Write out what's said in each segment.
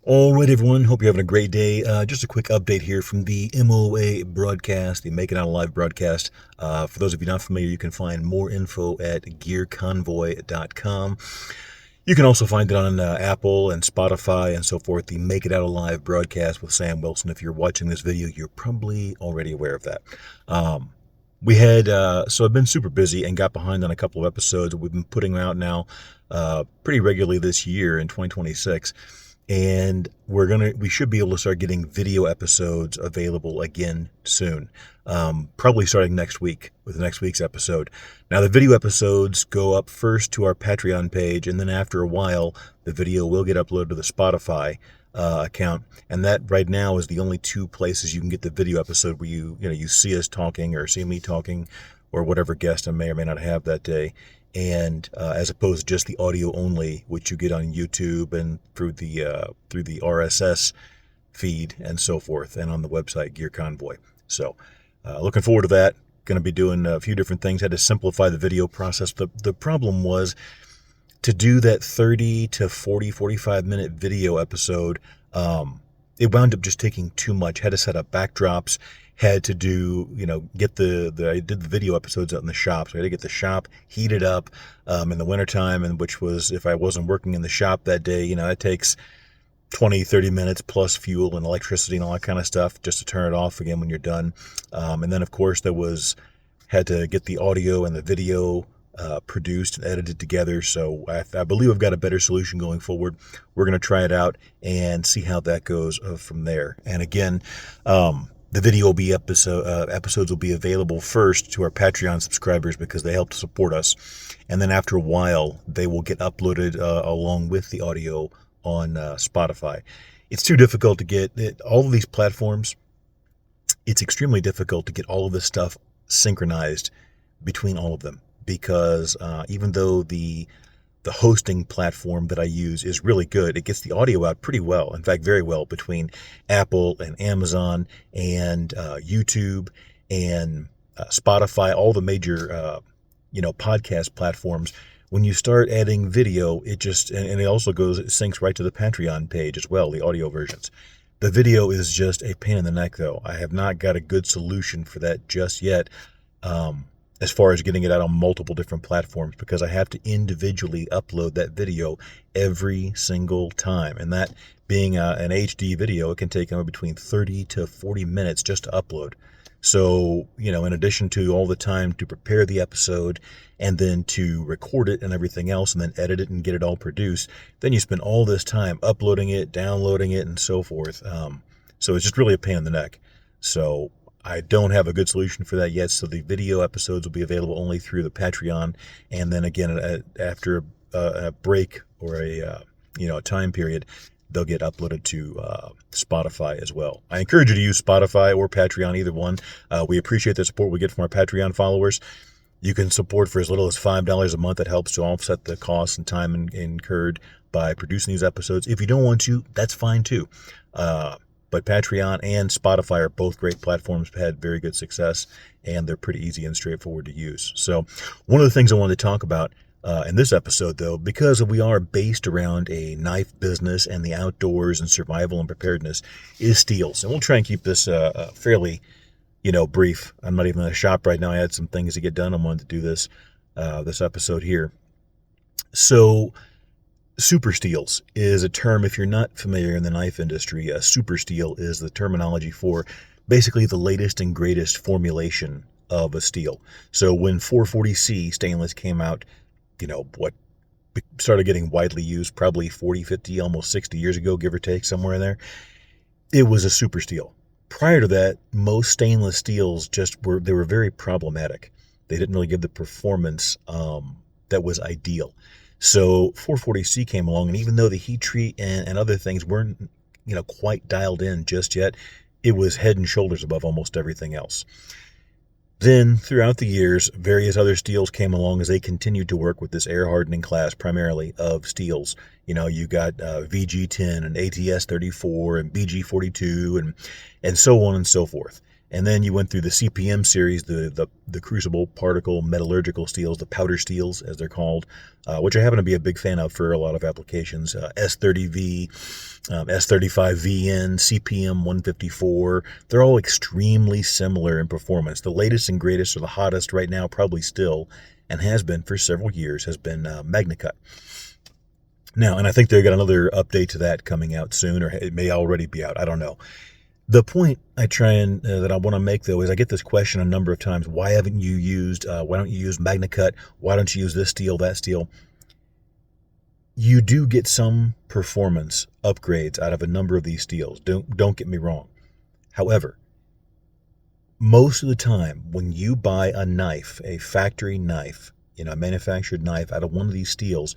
All right, everyone. Hope you're having a great day. Just a quick update here from the MOA broadcast, the Make It Out Alive broadcast. For those of you not familiar, you can find more info at gearconvoy.com. You can also find it on Apple and Spotify and so forth, the Make It Out Alive broadcast with Sam Wilson. If you're watching this video, you're probably already aware of that. So I've been super busy and got behind on a couple of episodes. We've been putting out now pretty regularly this year in 2026. And we should be able to start getting video episodes available again soon. Probably starting next week with next week's episode. Now, the video episodes go up first to our Patreon page, and then after a while, the video will get uploaded to the Spotify account. And that right now is the only two places you can get the video episode where you see us talking or see me talking or whatever guest I may or may not have that day. And as opposed to just the audio only, which you get on YouTube and through the RSS feed and so forth, and on the website Gear Convoy. So looking forward to that. Going to be doing a few different things. Had to simplify the video process. The problem was to do that 30 to 45 minute video episode. It wound up just taking too much. Had to set up backdrops. Had to do, I did the video episodes out in the shop. So I had to get the shop heated up in the wintertime, and which was, if I wasn't working in the shop that day, it takes 20, 30 minutes plus fuel and electricity and all that kind of stuff just to turn it off again when you're done. And then, of course, had to get the audio and the video produced and edited together. So I believe I've got a better solution going forward. We're going to try it out and see how that goes from there. And again, the video episodes will be available first to our Patreon subscribers because they help to support us. And then after a while, they will get uploaded along with the audio on Spotify. It's too difficult to get all of these platforms. It's extremely difficult to get all of this stuff synchronized between all of them because even though the hosting platform that I use is really good, it gets the audio out pretty well. In fact, very well between Apple and Amazon and YouTube and Spotify, all the major podcast platforms. When you start adding video, it also syncs right to the Patreon page as well, the audio versions. The video is just a pain in the neck, though. I have not got a good solution for that just yet. As far as getting it out on multiple different platforms, because I have to individually upload that video every single time. And that being an HD video, it can take between 30 to 40 minutes just to upload. So, in addition to all the time to prepare the episode and then to record it and everything else and then edit it and get it all produced, then you spend all this time uploading it, downloading it, and so forth. So it's just really a pain in the neck. So I don't have a good solution for that yet, so the video episodes will be available only through the Patreon, and then again, after a break or a time period, they'll get uploaded to Spotify as well. I encourage you to use Spotify or Patreon, either one. We appreciate the support we get from our Patreon followers. You can support for as little as $5 a month. That helps to offset the costs and time incurred by producing these episodes. If you don't want to, that's fine too. But Patreon and Spotify are both great platforms, had very good success, and they're pretty easy and straightforward to use. So one of the things I wanted to talk about in this episode, though, because we are based around a knife business and the outdoors and survival and preparedness, is steels. And we'll try and keep this fairly, brief. I'm not even in a shop right now. I had some things to get done. I wanted to do this episode here. So super steels is a term, if you're not familiar in the knife industry, a super steel is the terminology for basically the latest and greatest formulation of a steel. So when 440C stainless came out, started getting widely used probably 40, 50, almost 60 years ago, give or take, somewhere in there, it was a super steel. Prior to that, most stainless steels they were very problematic. They didn't really give the performance that was ideal. So 440C came along, and even though the heat treat and other things weren't, quite dialed in just yet, it was head and shoulders above almost everything else. Then, throughout the years, various other steels came along as they continued to work with this air hardening class, primarily of steels. You got VG10 and ATS34 and BG42 and so on and so forth. And then you went through the CPM series, the crucible particle metallurgical steels, the powder steels as they're called, which I happen to be a big fan of for a lot of applications. S30V, S35VN, CPM 154. They're all extremely similar in performance. The latest and greatest, or the hottest right now, probably still, and has been for several years, has been MagnaCut. Now, and I think they got another update to that coming out soon, or it may already be out. I don't know. The point I try and that I want to make, though, is I get this question a number of times. Why haven't you used, why don't you use MagnaCut? Why don't you use this steel, that steel? You do get some performance upgrades out of a number of these steels. Don't get me wrong. However, most of the time when you buy a knife, a factory knife, a manufactured knife out of one of these steels,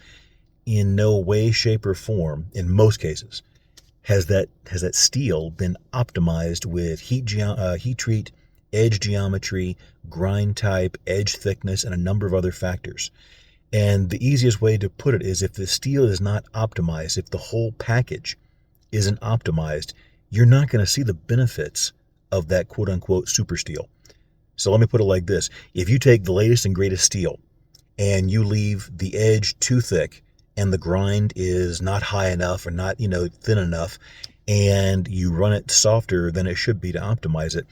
in no way, shape, or form, in most cases, has that steel been optimized with heat treat, edge geometry, grind type, edge thickness, and a number of other factors. And the easiest way to put it is, if the steel is not optimized, if the whole package isn't optimized, you're not going to see the benefits of that quote-unquote super steel. So let me put it like this. If you take the latest and greatest steel and you leave the edge too thick and the grind is not high enough or not, thin enough, and you run it softer than it should be to optimize it,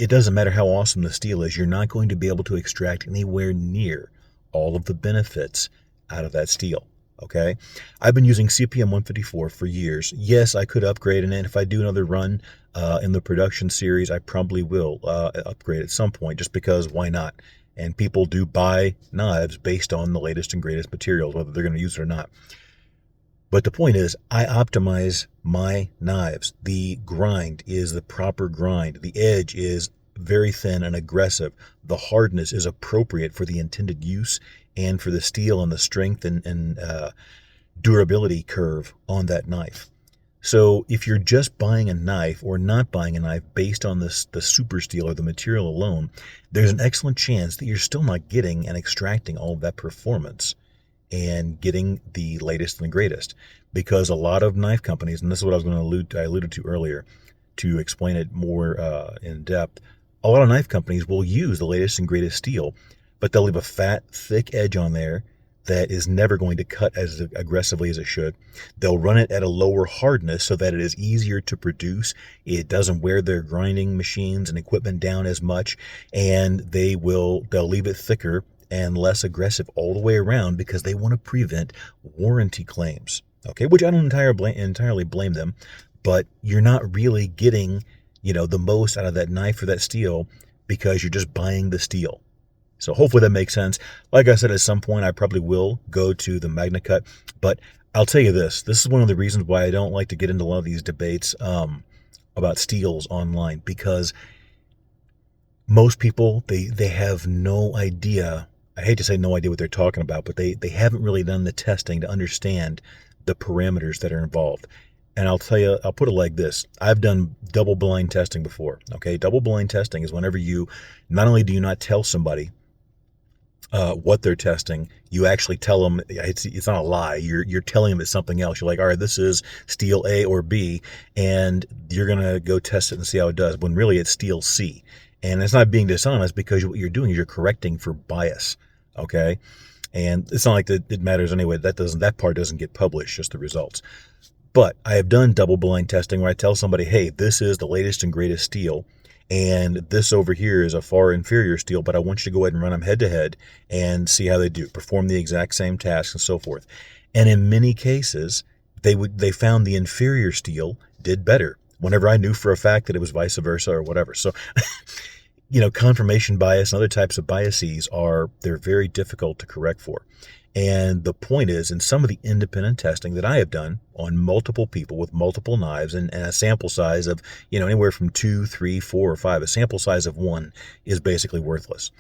it doesn't matter how awesome the steel is, you're not going to be able to extract anywhere near all of the benefits out of that steel. Okay, I've been using CPM 154 for years. Yes, I could upgrade, and if I do another run in the production series, I probably will upgrade at some point, just because why not? And people do buy knives based on the latest and greatest materials, whether they're going to use it or not. But the point is, I optimize my knives. The grind is the proper grind. The edge is very thin and aggressive. The hardness is appropriate for the intended use and for the steel and the strength and durability curve on that knife. So if you're just buying a knife or not buying a knife based on the super steel or the material alone, there's an excellent chance that you're still not getting and extracting all of that performance and getting the latest and the greatest. Because a lot of knife companies, and this is what I was going to alluded to earlier to explain it more in depth, a lot of knife companies will use the latest and greatest steel, but they'll leave a fat, thick edge on there that is never going to cut as aggressively as it should. They'll run it at a lower hardness so that it is easier to produce. It doesn't wear their grinding machines and equipment down as much, and they'll leave it thicker and less aggressive all the way around because they want to prevent warranty claims. Okay, which I don't entirely blame them, but you're not really getting, the most out of that knife or that steel because you're just buying the steel. So hopefully that makes sense. Like I said, at some point I probably will go to the MagnaCut, but I'll tell you this is one of the reasons why I don't like to get into a lot of these debates about steels online, because most people, they have no idea. I hate to say no idea what they're talking about, but they haven't really done the testing to understand the parameters that are involved. And I'll tell you, I'll put it like this. I've done double blind testing before. Okay, double blind testing is whenever you, not only do you not tell somebody what they're testing, you actually tell them it's not a lie. You're telling them it's something else. You're like, all right, this is steel A or B, and you're gonna go test it and see how it does. When really it's steel C, and it's not being dishonest, because what you're doing is you're correcting for bias. Okay, and it's not like that it matters anyway. That part doesn't get published, just the results. But I have done double blind testing where I tell somebody, hey, this is the latest and greatest steel, and this over here is a far inferior steel, but I want you to go ahead and run them head to head and see how they do, perform the exact same tasks and so forth. And in many cases, they found the inferior steel did better, whenever I knew for a fact that it was vice versa or whatever. So, confirmation bias and other types of biases they're very difficult to correct for. And the point is, in some of the independent testing that I have done on multiple people with multiple knives and a sample size of, anywhere from 2, 3, 4, or 5, a sample size of 1 is basically worthless.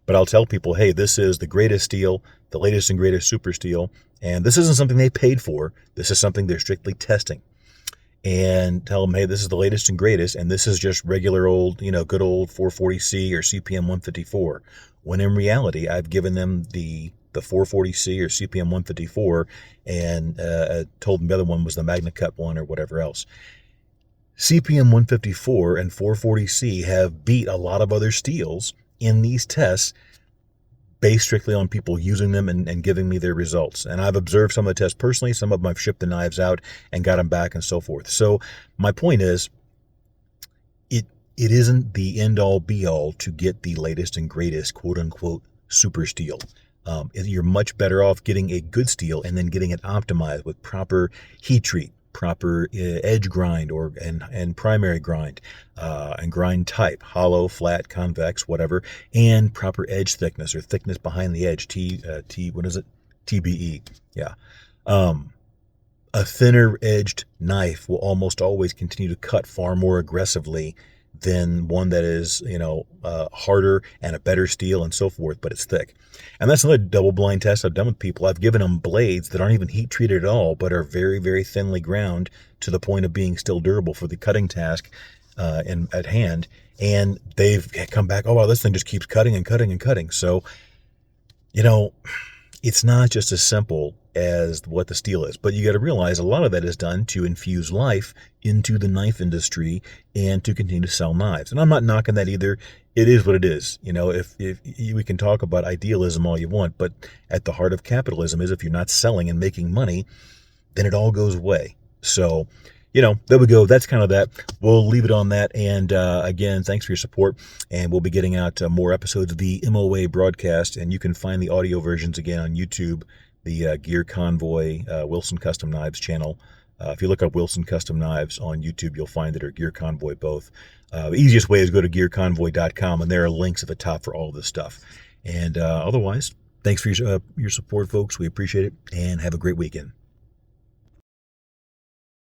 But I'll tell people, hey, this is the greatest steel, the latest and greatest super steel, and this isn't something they paid for. This is something they're strictly testing. And tell them, hey, this is the latest and greatest, and this is just regular old, good old 440C or CPM 154. When in reality, I've given them the 440C or CPM 154 and told them the other one was the MagnaCut one or whatever else. CPM 154 and 440C have beat a lot of other steels in these tests based strictly on people using them and giving me their results. And I've observed some of the tests personally. Some of them I've shipped the knives out and got them back and so forth. So my point is, it isn't the end-all be-all to get the latest and greatest quote-unquote super steel. You're much better off getting a good steel and then getting it optimized with proper heat treat, proper edge grind and primary grind, and grind type, hollow, flat, convex, whatever, and proper edge thickness or thickness behind the edge, what is it? TBE. Yeah. A thinner edged knife will almost always continue to cut far more aggressively than one that is, harder and a better steel and so forth, but it's thick. And that's another double blind test I've done with people. I've given them blades that aren't even heat treated at all, but are very, very thinly ground to the point of being still durable for the cutting task at hand. And they've come back, oh, wow, this thing just keeps cutting and cutting and cutting. So, it's not just as simple as what the steel is, but you got to realize a lot of that is done to infuse life into the knife industry and to continue to sell knives. And I'm not knocking that either. It is what it is. If we can talk about idealism all you want, but at the heart of capitalism is if you're not selling and making money, then it all goes away. So, there we go. That's kind of that. We'll leave it on that. And again, thanks for your support. And we'll be getting out more episodes of the MOA broadcast. And you can find the audio versions again on YouTube, the Gear Convoy Wilson Custom Knives channel. If you look up Wilson Custom Knives on YouTube, you'll find it, or Gear Convoy both. The easiest way is go to gearconvoy.com, and there are links at the top for all of this stuff. And otherwise, thanks for your support, folks. We appreciate it, and have a great weekend.